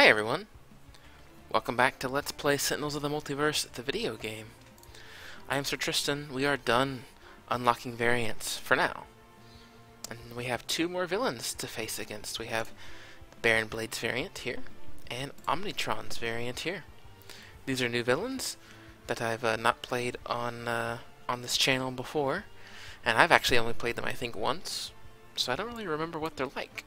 Hi everyone! Welcome back to Let's Play Sentinels of the Multiverse, the video game. I am Sir Tristan. We are done unlocking variants for now. And we have two more villains to face against. We have Baron Blade's variant here, and Omnitron's variant here. These are new villains that I've not played on this channel before, and I've actually only played them I think once, so I don't really remember what they're like.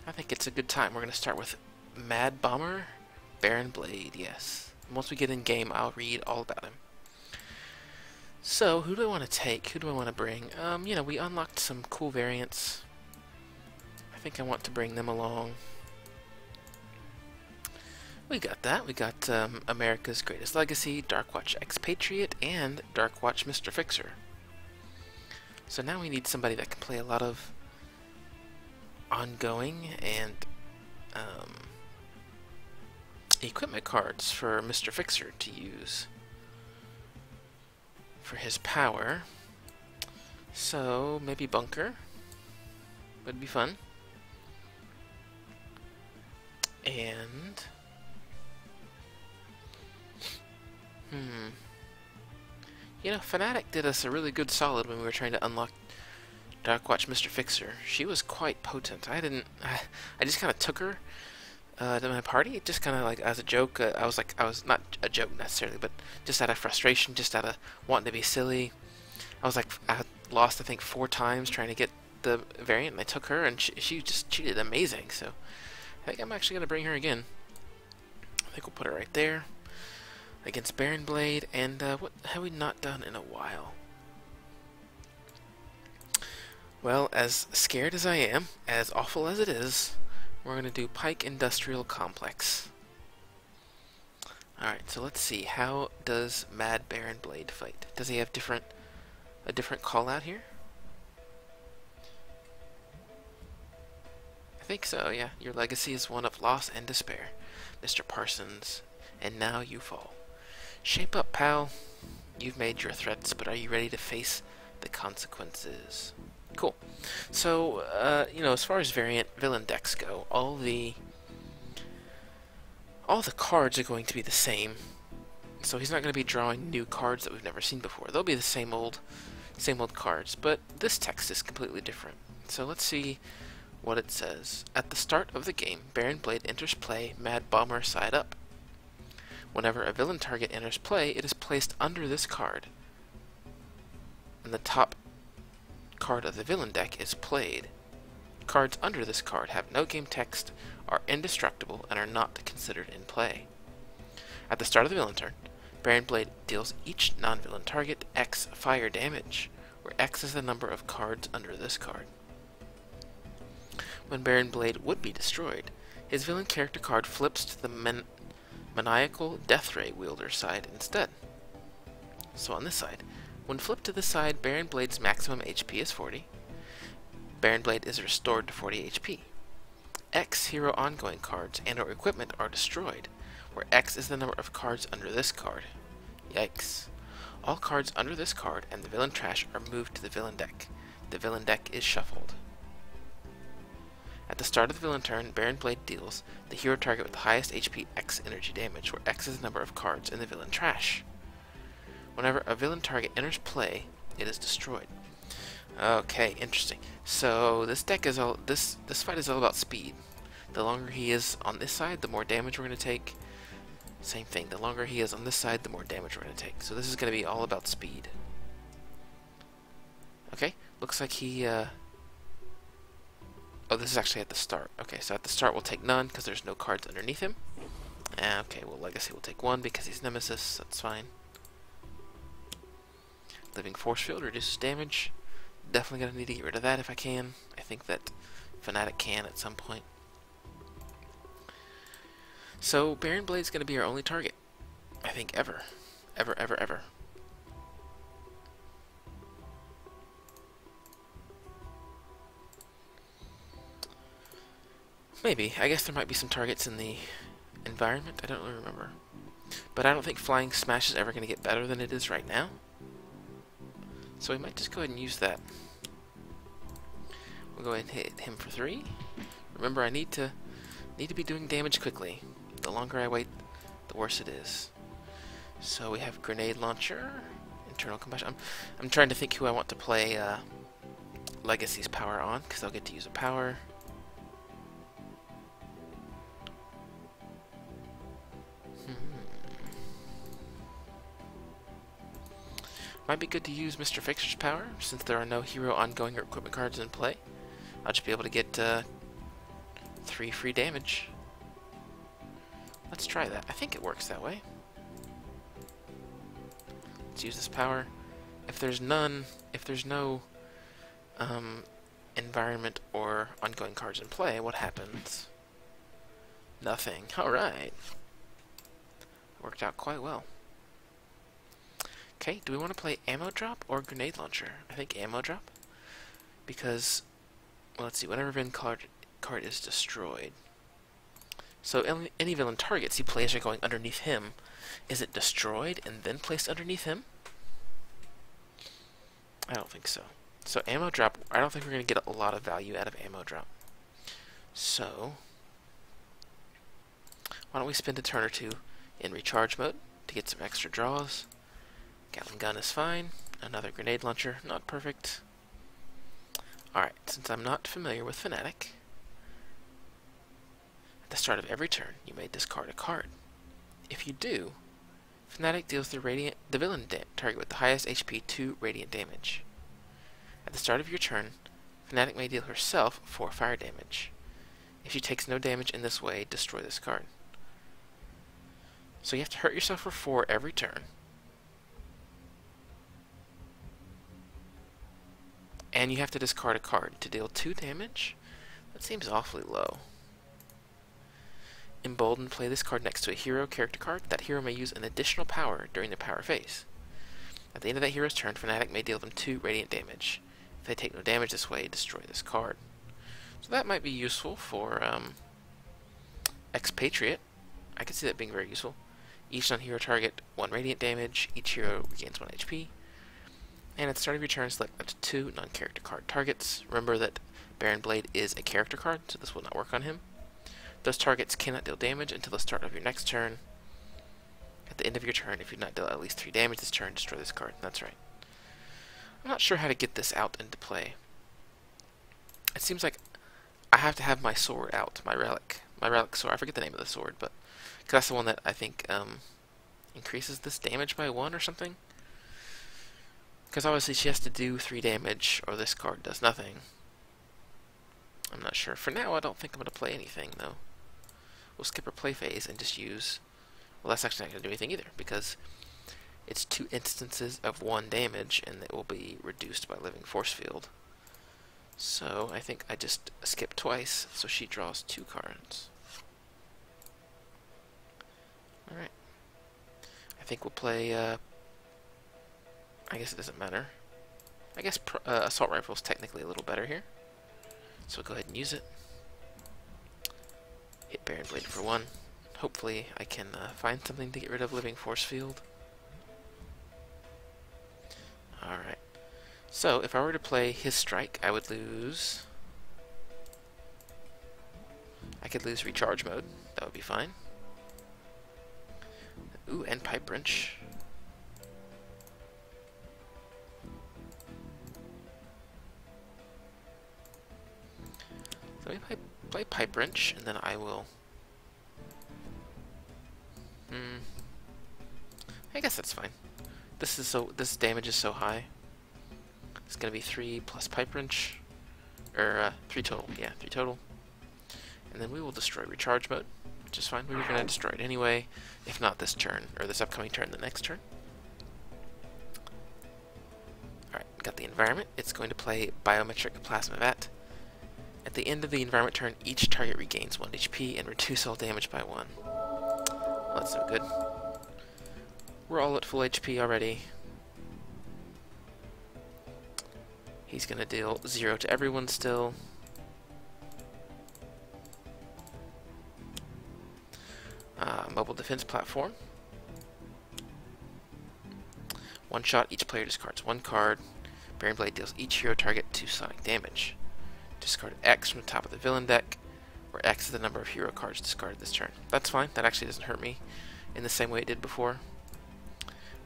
I think it's a good time. We're going to start with Mad Bomber, Baron Blade, yes. Once we get in game, I'll read all about him. So, who do I want to take? Who do I want to bring? You know, we unlocked some cool variants. I think I want to bring them along. We got that. We got America's Greatest Legacy, Darkwatch Expatriate, and Darkwatch Mr. Fixer. So now we need somebody that can play a lot of ongoing and equipment cards for Mr. Fixer to use for his power. So maybe Bunker would be fun. And you know, Fnatic did us a really good solid when we were trying to unlock Darkwatch Mr. Fixer. She was quite potent. I just kind of took her to my party, just kind of like as a joke. I was not a joke necessarily, but just out of frustration, just out of wanting to be silly. I lost I think 4 times trying to get the variant, and I took her, and she did amazing. So I think I'm actually gonna bring her again. I think we'll put her right there against Baron Blade. And what have we not done in a while? Well, as scared as I am, as awful as it is, we're going to do Pike Industrial Complex. Alright, so let's see. How does Mad Baron Blade fight? Does he have a different call out here? I think so, yeah. Your legacy is one of loss and despair, Mr. Parsons, and now you fall. Shape up, pal. You've made your threats, but are you ready to face the consequences? Cool. So, you know, as far as variant villain decks go, all the cards are going to be the same. So he's not going to be drawing new cards that we've never seen before. They'll be the same old cards, but this text is completely different. So let's see what it says. At the start of the game, Baron Blade enters play, Mad Bomber side up. Whenever a villain target enters play, it is placed under this card, and the top card of the villain deck is played. Cards under this card have no game text, are indestructible, and are not considered in play. At the start of the villain turn, Baron Blade deals each non-villain target X fire damage, where X is the number of cards under this card. When Baron Blade would be destroyed, his villain character card flips to the maniacal Death Ray wielder side instead. So on this side, when flipped to the side, Baron Blade's maximum HP is 40. Baron Blade is restored to 40 HP. X hero ongoing cards and or equipment are destroyed, where X is the number of cards under this card. Yikes. All cards under this card and the villain trash are moved to the villain deck. The villain deck is shuffled. At the start of the villain turn, Baron Blade deals the hero target with the highest HP X energy damage, where X is the number of cards in the villain trash. Whenever a villain target enters play, it is destroyed. Okay, interesting. So this deck is this fight is all about speed. The longer he is on this side, the more damage we're going to take. Same thing. The longer he is on this side, the more damage we're going to take. So this is going to be all about speed. Okay, looks like he. Oh, this is actually at the start. Okay, so at the start we'll take none because there's no cards underneath him. Okay, well Legacy will take 1 because he's Nemesis. That's fine. Living Force Field reduces damage. Definitely gonna need to get rid of that if I can. I think that Fnatic can at some point. So Baron Blade's gonna be our only target. I think ever. Ever. Maybe. I guess there might be some targets in the environment. I don't really remember. But I don't think Flying Smash is ever gonna get better than it is right now. So we might just go ahead and use that. We'll go ahead and hit him for 3. Remember, I need to Need to be doing damage quickly. The longer I wait, the worse it is. So we have grenade launcher, internal combustion. I'm trying to think who I want to play Legacy's power on, because I'll get to use a power. Might be good to use Mr. Fixer's power, since there are no hero ongoing or equipment cards in play. I'll just be able to get 3 free damage. Let's try that. I think it works that way. Let's use this power. If there's no environment or ongoing cards in play, what happens? Nothing. Alright. Worked out quite well. Okay, do we want to play ammo drop or grenade launcher? I think ammo drop. Because, well, let's see, whenever villain card is destroyed. So any villain targets he plays are going underneath him. Is it destroyed and then placed underneath him? I don't think so. So ammo drop, I don't think we're going to get a lot of value out of ammo drop. So, why don't we spend a turn or two in recharge mode to get some extra draws. Gatling gun is fine. Another grenade launcher, not perfect. Alright, since I'm not familiar with Fnatic, at the start of every turn, you may discard a card. If you do, Fnatic deals the villain target with the highest HP 2 radiant damage. At the start of your turn, Fnatic may deal herself 4 fire damage. If she takes no damage in this way, destroy this card. So you have to hurt yourself for 4 every turn. And you have to discard a card to deal 2 damage? That seems awfully low. Embolden, play this card next to a hero character card. That hero may use an additional power during the power phase. At the end of that hero's turn, Fnatic may deal them 2 radiant damage. If they take no damage this way, destroy this card. So that might be useful for Expatriate. I could see that being very useful. Each non-hero target 1 radiant damage. Each hero regains 1 HP. And at the start of your turn, select up to 2 non-character card targets. Remember that Baron Blade is a character card, so this will not work on him. Those targets cannot deal damage until the start of your next turn. At the end of your turn, if you do not deal at least 3 damage this turn, destroy this card. That's right. I'm not sure how to get this out into play. It seems like I have to have my sword out, my relic sword. I forget the name of the sword, but cause that's the one that I think increases this damage by 1 or something. Because obviously she has to do 3 damage, or this card does nothing. I'm not sure. For now, I don't think I'm going to play anything, though. We'll skip our play phase and just use... Well, that's actually not going to do anything either, because it's 2 instances of 1 damage, and it will be reduced by Living Force Field. So, I think I just skip twice, so she draws 2 cards. Alright. I think we'll play... I guess it doesn't matter. I guess Assault Rifle is technically a little better here. So we'll go ahead and use it. Hit Baron Blade for 1. Hopefully I can find something to get rid of Living Force Field. Alright. So if I were to play his strike, I would lose... I could lose Recharge Mode. That would be fine. Ooh, and Pipe Wrench. So let me play Pipe Wrench, and then I will... I guess that's fine. This damage is so high. It's gonna be 3 plus Pipe Wrench, or 3 total. Yeah, 3 total. And then we will destroy Recharge Mode, which is fine. We were gonna destroy it anyway, if not this turn or this upcoming turn, the next turn. All right, got the environment. It's going to play Biometric Plasma Vat. At the end of the environment turn, each target regains 1 HP and reduce all damage by 1. Well, that's no good. We're all at full HP already. He's going to deal 0 to everyone still. Mobile defense platform. 1 shot, each player discards 1 card. Baron Blade deals each hero target 2 sonic damage. Discard X from the top of the villain deck, where X is the number of hero cards discarded this turn. That's fine. That actually doesn't hurt me in the same way it did before.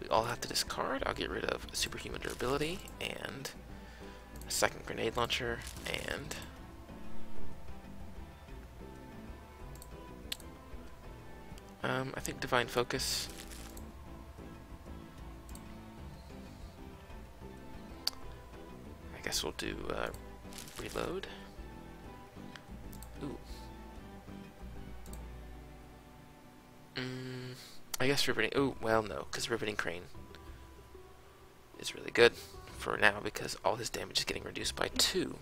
We all have to discard. I'll get rid of superhuman durability and a second grenade launcher and I think divine focus. I guess we'll do reload. Ooh. I guess riveting. Ooh, well, no, because riveting crane is really good for now because all his damage is getting reduced by 2.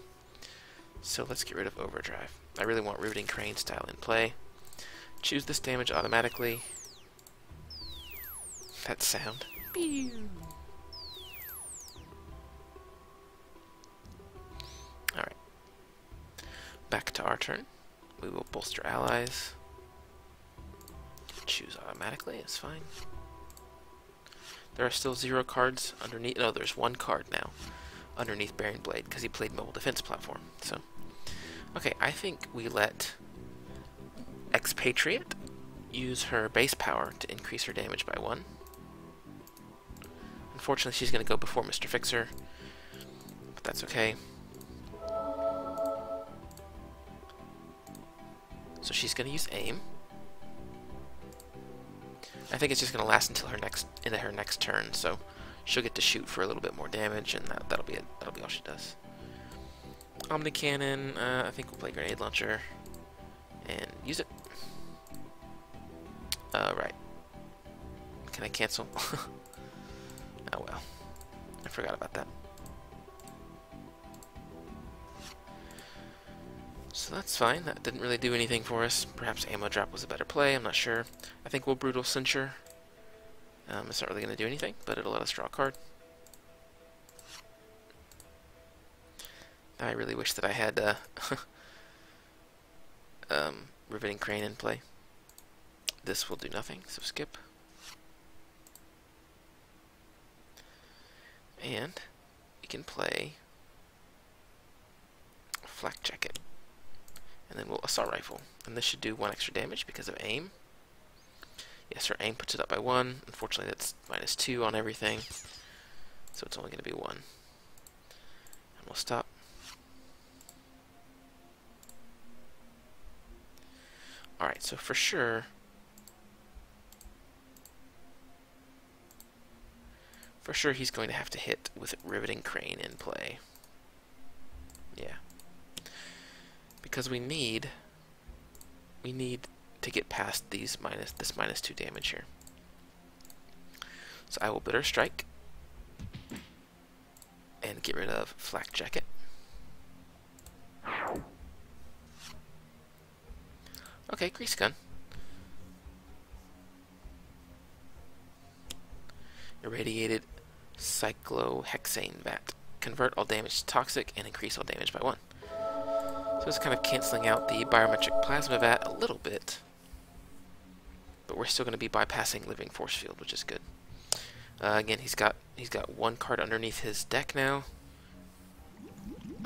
So let's get rid of overdrive. I really want riveting crane style in play. Choose this damage automatically. That sound. Alright. Back to our turn. We will bolster allies. Choose automatically, it's fine. There are still 0 cards underneath. No, there's 1 card now underneath Bearing Blade because he played mobile defense platform. So, okay, I think we let Expatriate use her base power to increase her damage by 1. Unfortunately, she's going to go before Mr. Fixer, but that's okay. So she's going to use aim. I think it's just going to last until her next turn, so she'll get to shoot for a little bit more damage, and that'll be it. That'll be all she does. Omni Cannon. I think we'll play grenade launcher and use it. Right. Can I cancel? Oh well. I forgot about that. So that's fine. That didn't really do anything for us. Perhaps ammo drop was a better play. I'm not sure. I think we'll brutal censure. It's not really going to do anything, but it'll let us draw a card. I really wish that I had riveting crane in play. This will do nothing, so skip. And we can play flak jacket. And then we'll assault rifle. And this should do 1 extra damage because of aim. Yes, her aim puts it up by 1. Unfortunately, that's -2 on everything. So it's only going to be 1. And we'll stop. Alright, so for sure... he's going to have to hit with riveting crane in play. Yeah. Because we need to get past this -2 damage here. So I will bitter strike and get rid of flak jacket. Okay, grease gun. Irradiated cyclohexane vat. Convert all damage to toxic and increase all damage by 1. So it's kind of canceling out the biometric plasma vat a little bit. But we're still going to be bypassing living force field, which is good. Again, he's got 1 card underneath his deck now.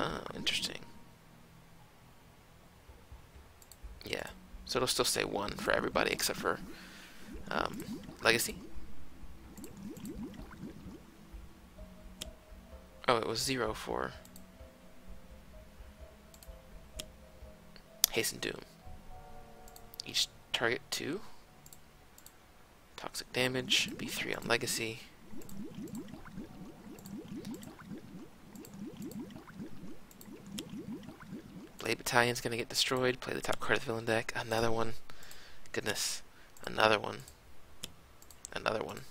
Oh, interesting. Yeah. So it'll still say 1 for everybody except for Legacy. Oh, it was 0 for Hasten Doom. Each target 2. Toxic damage, be 3 on Legacy. Blade Battalion's gonna get destroyed. Play the top card of the villain deck. Another one. Goodness. Another one. Another one.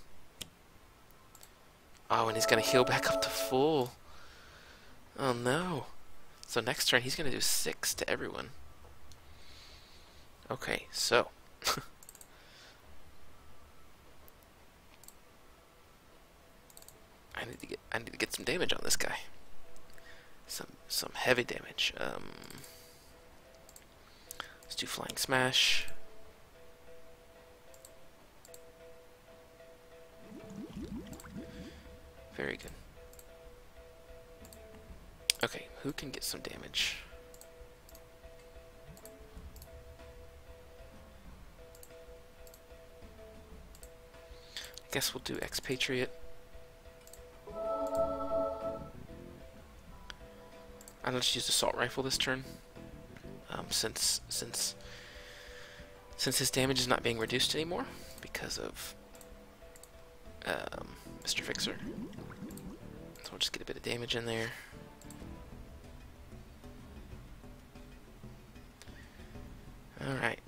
Oh, and he's gonna heal back up to full. Oh no. So next turn he's gonna do 6 to everyone. Okay, so I need to get some damage on this guy. Some heavy damage. Let's do Flying Smash. Very good. Okay, who can get some damage? guess we'll do Expatriate. I'm going to use Assault Rifle this turn, since his damage is not being reduced anymore because of Mr. Fixer. So we'll just get a bit of damage in there. Alright.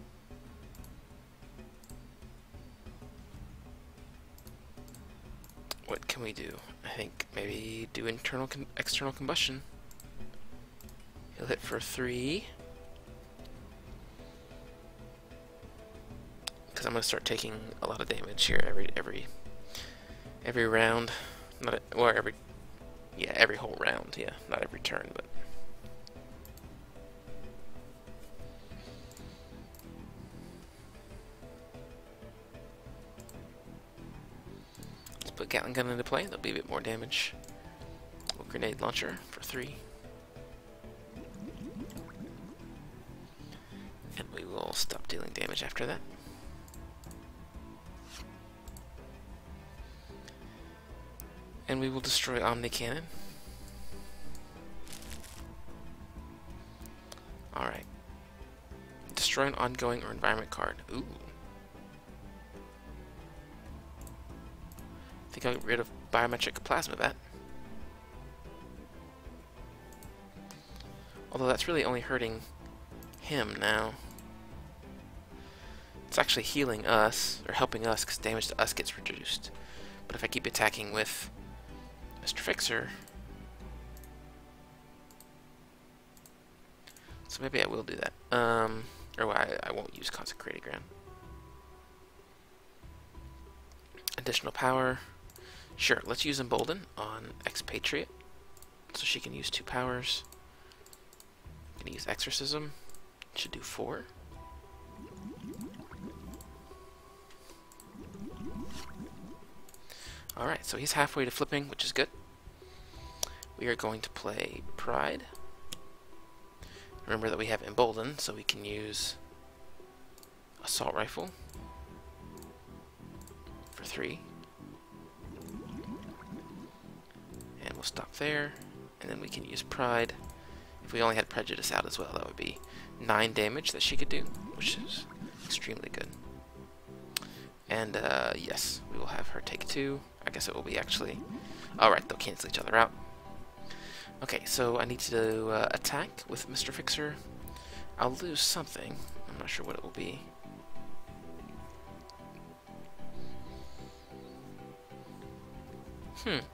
What can we do? I think maybe do external combustion. He'll hit for 3. Because I'm going to start taking a lot of damage here every round. Not or every whole round. Yeah, not every turn, but. Let's put Gatling Gun into play. There'll be a bit more damage. Grenade Launcher for 3. And we will stop dealing damage after that. And we will destroy Omni Cannon. Alright. Destroy an ongoing or environment card. Ooh. I think I'll get rid of Biometric Plasma Bat. Although that's really only hurting him now. It's actually healing us, or helping us, because damage to us gets reduced. But if I keep attacking with Mr. Fixer, so maybe I will do that. Or I won't use Consecrated Ground. Additional power. Sure, let's use Embolden on Expatriate, so she can use 2 powers. I'm gonna use Exorcism. Should do 4. Alright, so he's halfway to flipping, which is good. We are going to play Pride. Remember that we have Embolden, so we can use Assault Rifle for 3. And we'll stop there, and then we can use Pride. If we only had Prejudice out as well, that would be 9 damage that she could do, which is extremely good. And yes, we will have her take 2. I guess it will be actually... Alright, they'll cancel each other out. Okay, so I need to attack with Mr. Fixer. I'll lose something. I'm not sure what it will be.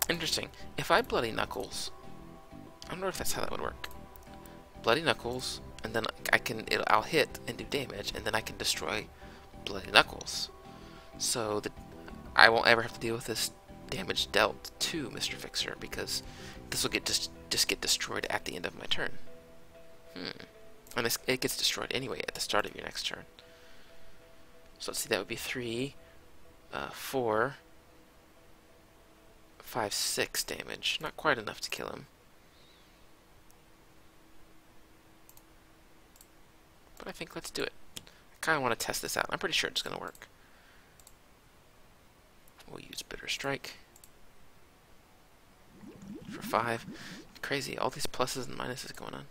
Interesting. If I Bloody Knuckles... I don't know if that's how that would work. Bloody Knuckles, and then I'll hit and do damage, and then I can destroy Bloody Knuckles. So that I won't ever have to deal with this damage dealt to Mr. Fixer, because this will just get destroyed at the end of my turn. And it gets destroyed anyway at the start of your next turn. So let's see, that would be 3, 4, 5, 6 damage. Not quite enough to kill him. But I think let's do it. I kind of want to test this out. I'm pretty sure it's going to work. We'll use Bitter Strike for 5. Crazy, all these pluses and minuses going on.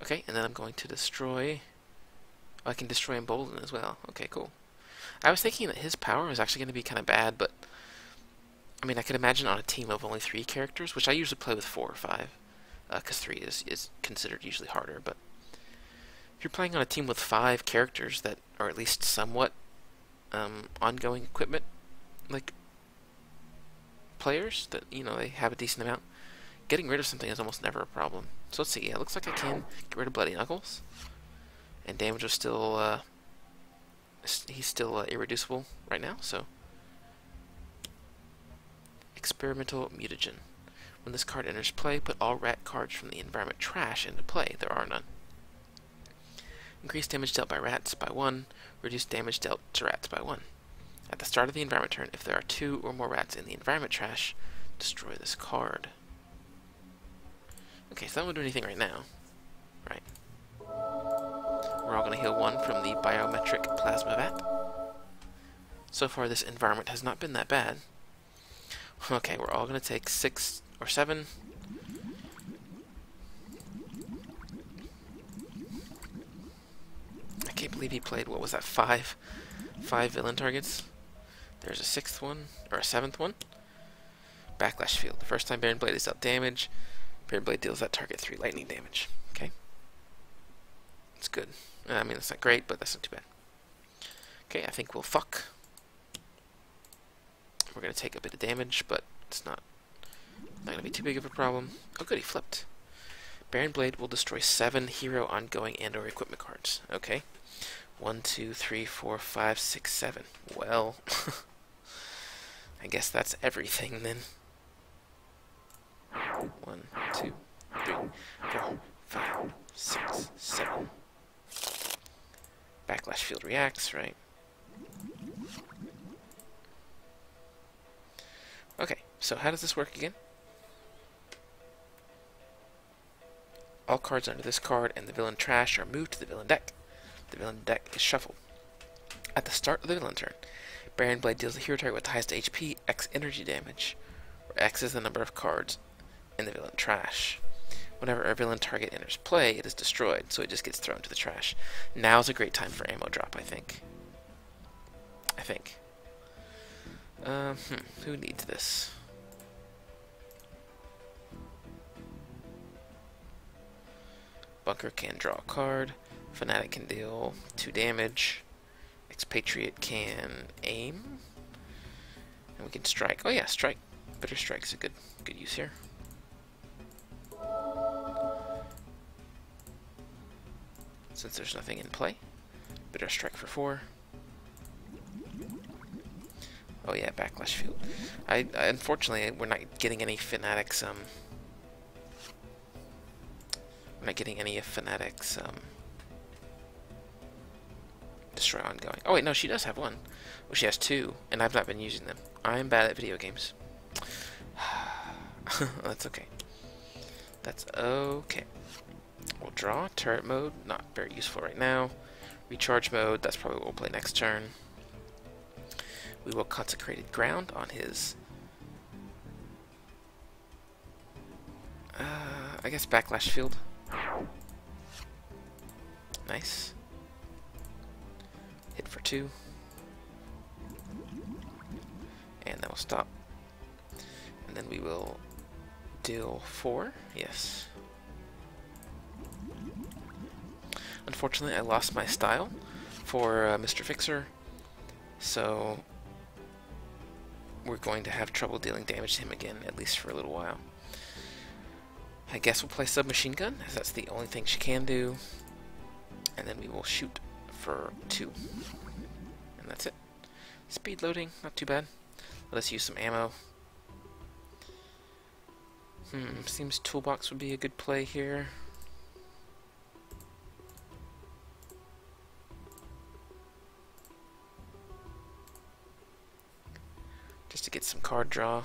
Okay, and then I'm going to destroy... Oh, I can destroy Embolden as well. Okay, cool. I was thinking that his power was actually going to be kind of bad, but... I mean, I could imagine on a team of only 3 characters, which I usually play with 4 or 5, because 3 is considered usually harder, but... If you're playing on a team with 5 characters that are at least somewhat ongoing equipment, like players that, you know, they have a decent amount, getting rid of something is almost never a problem. So let's see, yeah, it looks like I can get rid of Bloody Knuckles, and damage is still, he's still irreducible right now, so. Experimental Mutagen. When this card enters play, put all rat cards from the environment trash into play. There are none. Increase damage dealt by rats by 1, reduce damage dealt to rats by 1. At the start of the environment turn, if there are 2 or more rats in the environment trash, destroy this card. Okay, so that won't do anything right now. Right. We're all going to heal 1 from the Biometric Plasma Vat. So far, this environment has not been that bad. Okay, we're all going to take 6 or 7. I can't believe he played, what was that, 5 villain targets? There's a 6th one, or a 7th one. Backlash field. The first time Baron Blade is dealt damage, Baron Blade deals that target 3 lightning damage. Okay? It's good. I mean, it's not great, but that's not too bad. Okay, I think we'll fuck. We're going to take a bit of damage, but it's not going to be too big of a problem. Oh good, he flipped. Baron Blade will destroy 7 hero ongoing and or equipment cards. Okay. 1, 2, 3, 4, 5, 6, 7. Well, I guess that's everything then. 1, 2, 3, 4, 5, 6, 7. Backlash field reacts, right? Okay, so how does this work again? All cards under this card and the villain trash are moved to the villain deck. The villain deck is shuffled. At the start of the villain turn, Baron Blade deals the hero target with the highest HP, X energy damage, where X is the number of cards in the villain trash. Whenever a villain target enters play, it is destroyed, so it just gets thrown to the trash. Now's a great time for ammo drop, I think. Who needs this? Bunker can draw a card. Fanatic can deal 2 damage. Expatriate can aim. And we can strike. Oh yeah, strike. Bitter Strike's a good use here. Since there's nothing in play. Bitter Strike for 4. Oh yeah, Backlash field. I unfortunately we're not getting any Fanatics we're not getting any of Fanatics Destroy ongoing. Oh wait, no, she does have 1. Oh, she has 2, and I've not been using them. I'm bad at video games. That's okay. That's okay. We'll draw. Turret mode, not very useful right now. Recharge mode, that's probably what we'll play next turn. We will Consecrated Ground on his... I guess Backlash field. Nice. Hit for 2. And then we'll stop. And then we will deal 4. Yes. Unfortunately, I lost my style for Mr. Fixer, so we're going to have trouble dealing damage to him again, at least for a little while. I guess we'll play Submachine Gun, as that's the only thing she can do. And then we will shoot for 2. And that's it. Speed loading, not too bad. Let us use some ammo. Seems Toolbox would be a good play here. Just to get some card draw.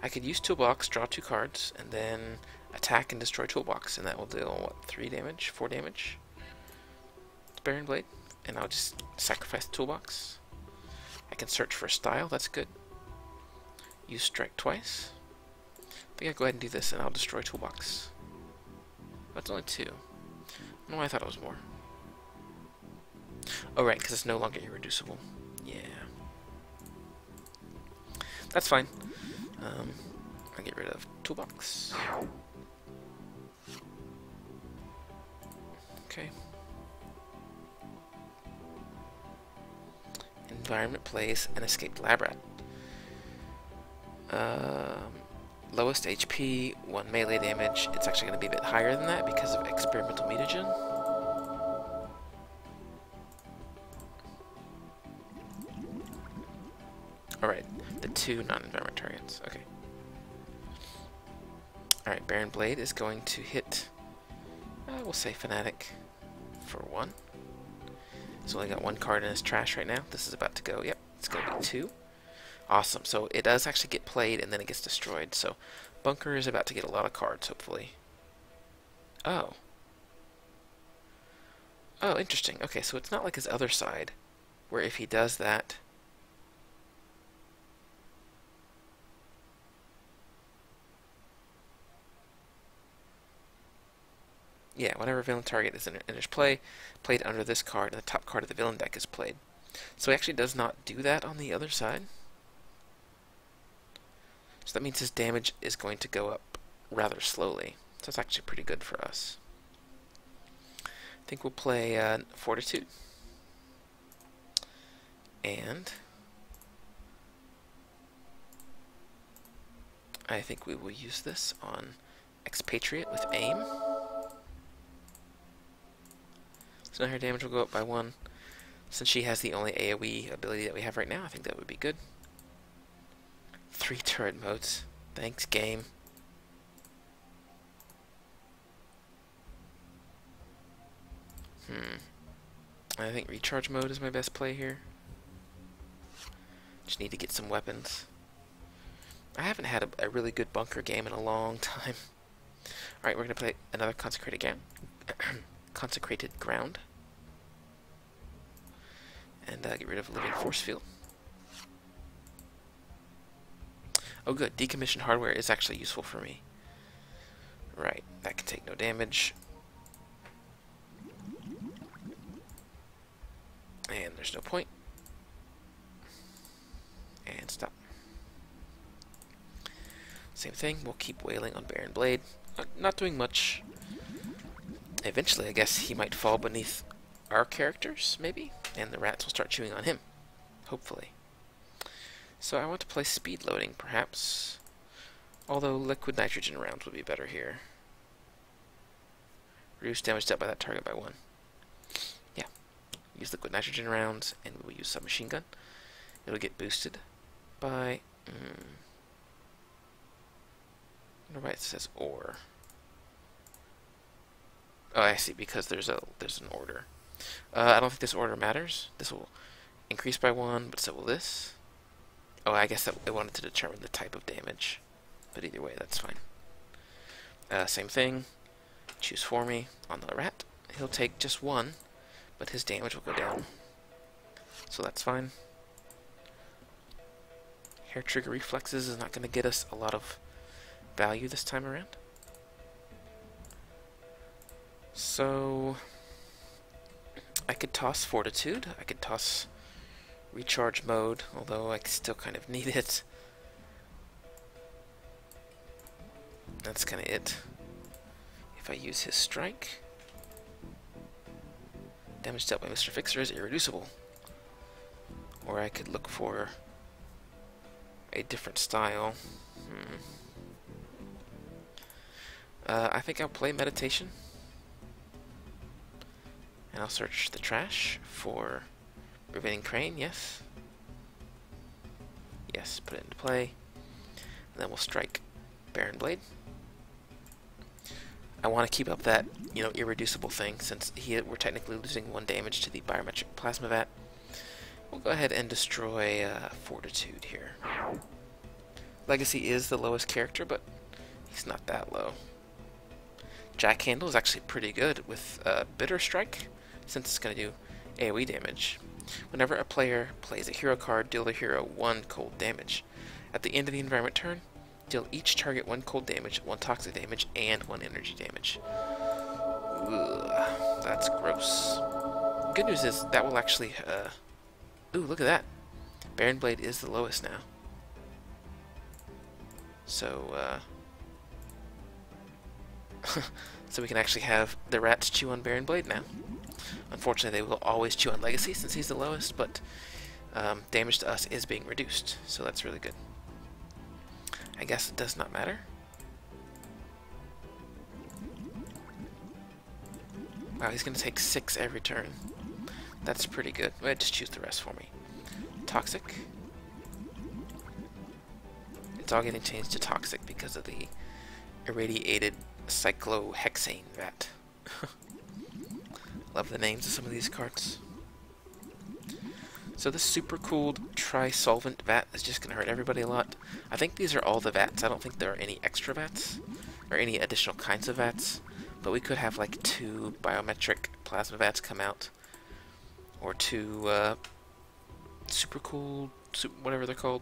I could use Toolbox, draw 2 cards, and then attack and destroy Toolbox, and that will deal, what, 3 damage? 4 damage? It's Baron Blade, and I'll just sacrifice the Toolbox. I can search for a style, that's good. Use Strike twice. I think I'll go ahead and do this, and I'll destroy Toolbox. That's only 2. I don't know why I thought it was more. Oh right, because it's no longer irreducible. Yeah. That's fine. I'll get rid of Toolbox. Okay. Environment plays an escaped lab rat. Lowest HP, 1 melee damage. It's actually going to be a bit higher than that because of experimental mutagen. Alright, the 2 non-environment targets. Okay. Alright, Baron Blade is going to hit, we'll say Fanatic for 1. He's only got 1 card in his trash right now. This is about to go, yep, it's going to be 2. Awesome, so it does actually get played and then it gets destroyed. So Bunker is about to get a lot of cards, hopefully. Oh. Oh, interesting. Okay, so it's not like his other side, where if he does that, Yeah, whenever villain target is in his play, played under this card, and the top card of the villain deck is played. So he actually does not do that on the other side. So that means his damage is going to go up rather slowly. So it's actually pretty good for us. I think we'll play Fortitude. And I think we will use this on Expatriate with Aim. So now her damage will go up by 1. Since she has the only AoE ability that we have right now, I think that would be good. 3 turret modes. Thanks, game. I think recharge mode is my best play here. Just need to get some weapons. I haven't had a really good bunker game in a long time. Alright, we're going to play another Consecrated Ground. Consecrated Ground. And get rid of Living Force Field. Oh good, decommissioned hardware is actually useful for me. Right, that can take no damage. And there's no point. And stop. Same thing, we'll keep wailing on Baron Blade. Not doing much. Eventually, I guess he might fall beneath our characters, maybe? And the rats will start chewing on him. Hopefully. So I want to play speed loading, perhaps. Although liquid nitrogen rounds would be better here. Reduce damage dealt by that target by 1. Yeah. Use liquid nitrogen rounds, and we will use submachine gun. It'll get boosted by... I wonder why it says ore. Oh, I see, because there's an order. I don't think this order matters. This will increase by 1, but so will this. Oh, I guess that it wanted to determine the type of damage. But either way, that's fine. Same thing. Choose for me on the rat. He'll take just 1, but his damage will go down. So that's fine. Hair trigger reflexes is not going to get us a lot of value this time around. So I could toss Fortitude. I could toss Recharge Mode, although I still kind of need it. That's kind of it. If I use his strike, damage dealt by Mr. Fixer is irreducible. Or I could look for a different style. I think I'll play Meditation. And I'll search the trash for Revealing Crane, yes. Yes, put it into play. And then we'll strike Baron Blade. I want to keep up that, irreducible thing, since we're technically losing 1 damage to the biometric plasma vat. We'll go ahead and destroy Fortitude here. Legacy is the lowest character, but he's not that low. Jackhandle is actually pretty good with Bitter Strike, since it's going to do AoE damage. Whenever a player plays a hero card, deal the hero 1 cold damage. At the end of the environment turn, deal each target 1 cold damage, 1 toxic damage, and 1 energy damage. Ugh, that's gross. Good news is that will actually... ooh, look at that. Baron Blade is the lowest now. So, so we can actually have the rats chew on Baron Blade now. Unfortunately, they will always chew on Legacy since he's the lowest, but damage to us is being reduced, so that's really good. I guess it does not matter. Wow, he's going to take 6 every turn. That's pretty good. Well, just choose the rest for me. Toxic. It's all getting changed to toxic because of the irradiated cyclohexane vat. Love the names of some of these cards. So this super cooled tri-solvent vat is just going to hurt everybody a lot. I think these are all the vats. I don't think there are any extra vats or any additional kinds of vats. But we could have like 2 biometric plasma vats come out. Or 2 super cool, whatever they're called.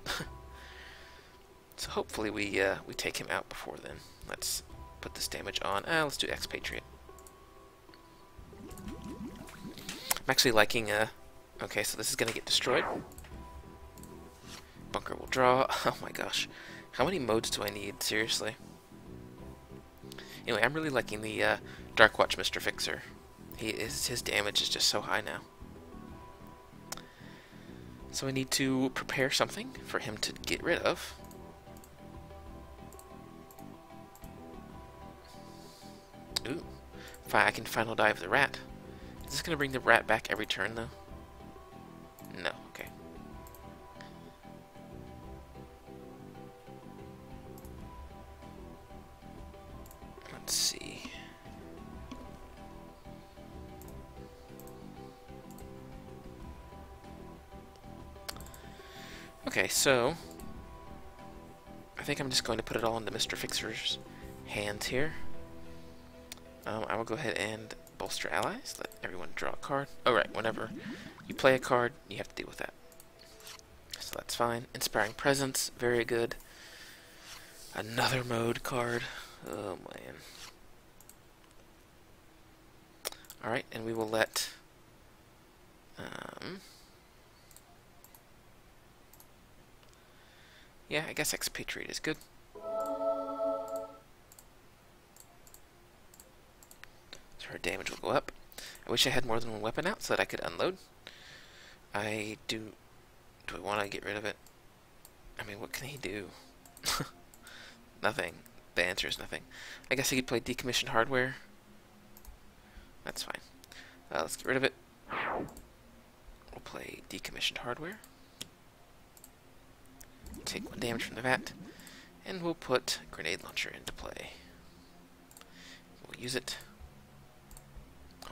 So hopefully we take him out before then. Let's put this damage on. Let's do Expatriate. I'm actually liking okay, so this is gonna get destroyed. Bunker will draw. Oh my gosh. How many modes do I need? Seriously. Anyway, I'm really liking the Dark Watch Mr. Fixer. His damage is just so high now. So I need to prepare something for him to get rid of. Ooh. I can final dive the rat. Is this going to bring the rat back every turn, though? No, okay. Let's see. Okay, so I think I'm just going to put it all into Mr. Fixer's hands here. I will go ahead and bolster allies. Let everyone draw a card. Oh, right, whenever you play a card, you have to deal with that. So that's fine. Inspiring Presence, very good. Another mode card. Oh, man. Alright, and we will let... yeah, I guess Expatriate is good. So her damage will go up. I wish I had more than one weapon out so that I could unload. Do I want to get rid of it? I mean, what can he do? Nothing. The answer is nothing. I guess he could play Decommissioned Hardware. That's fine. Let's get rid of it. We'll play Decommissioned Hardware. Take 1 damage from the vat. And we'll put Grenade Launcher into play. We'll use it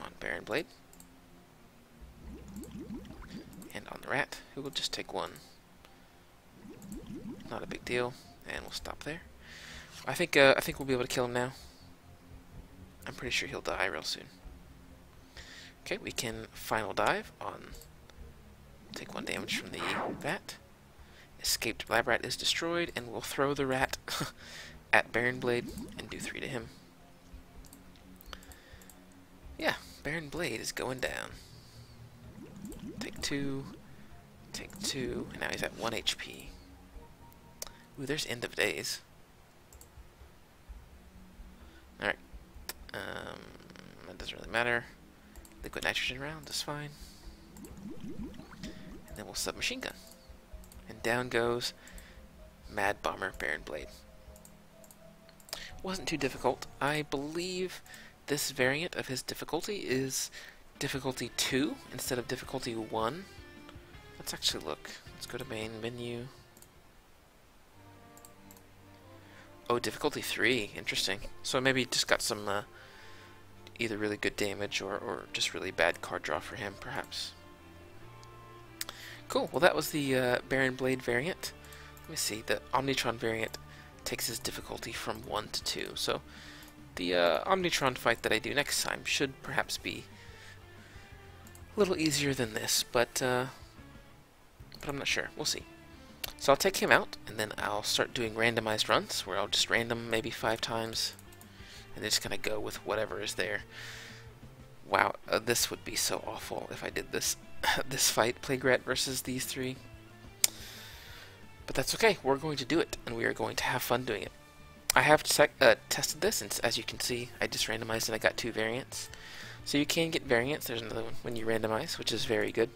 on Baron Blade. And on the rat, who will just take 1. Not a big deal. And we'll stop there. I think we'll be able to kill him now. I'm pretty sure he'll die real soon. Okay, we can final dive on... Take 1 damage from the vat. Escaped Lab Rat is destroyed, and we'll throw the rat at Baron Blade and do 3 to him. Yeah, Baron Blade is going down. Take 2, take 2, and now he's at 1 HP. Ooh, there's End of Days. Alright. That doesn't really matter. Liquid Nitrogen round is fine. And then we'll submachine gun. And down goes Mad Bomber Baron Blade. Wasn't too difficult. I believe this variant of his difficulty is difficulty 2 instead of difficulty 1. Let's actually look. Let's go to main menu. Oh, difficulty 3. Interesting. So maybe he just got some either really good damage or just really bad card draw for him, perhaps. Cool. Well, that was the Baron Blade variant. Let me see. The Omnitron variant takes his difficulty from 1 to 2. So the Omnitron fight that I do next time should perhaps be a little easier than this, but I'm not sure. We'll see. So I'll take him out, and then I'll start doing randomized runs, where I'll just random maybe 5 times, and then just kind of go with whatever is there. Wow, this would be so awful if I did this this fight, Plague Rat versus these 3. But that's okay, we're going to do it, and we are going to have fun doing it. I have tested this, and as you can see, I just randomized and I got 2 variants. So you can get variants, there's another one when you randomize, which is very good.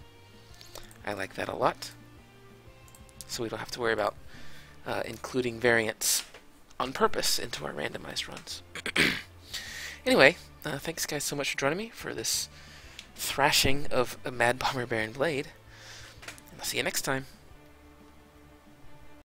I like that a lot. So we don't have to worry about including variants on purpose into our randomized runs. Anyway, thanks guys so much for joining me for this thrashing of a Mad Bomber Baron Blade. And I'll see you next time.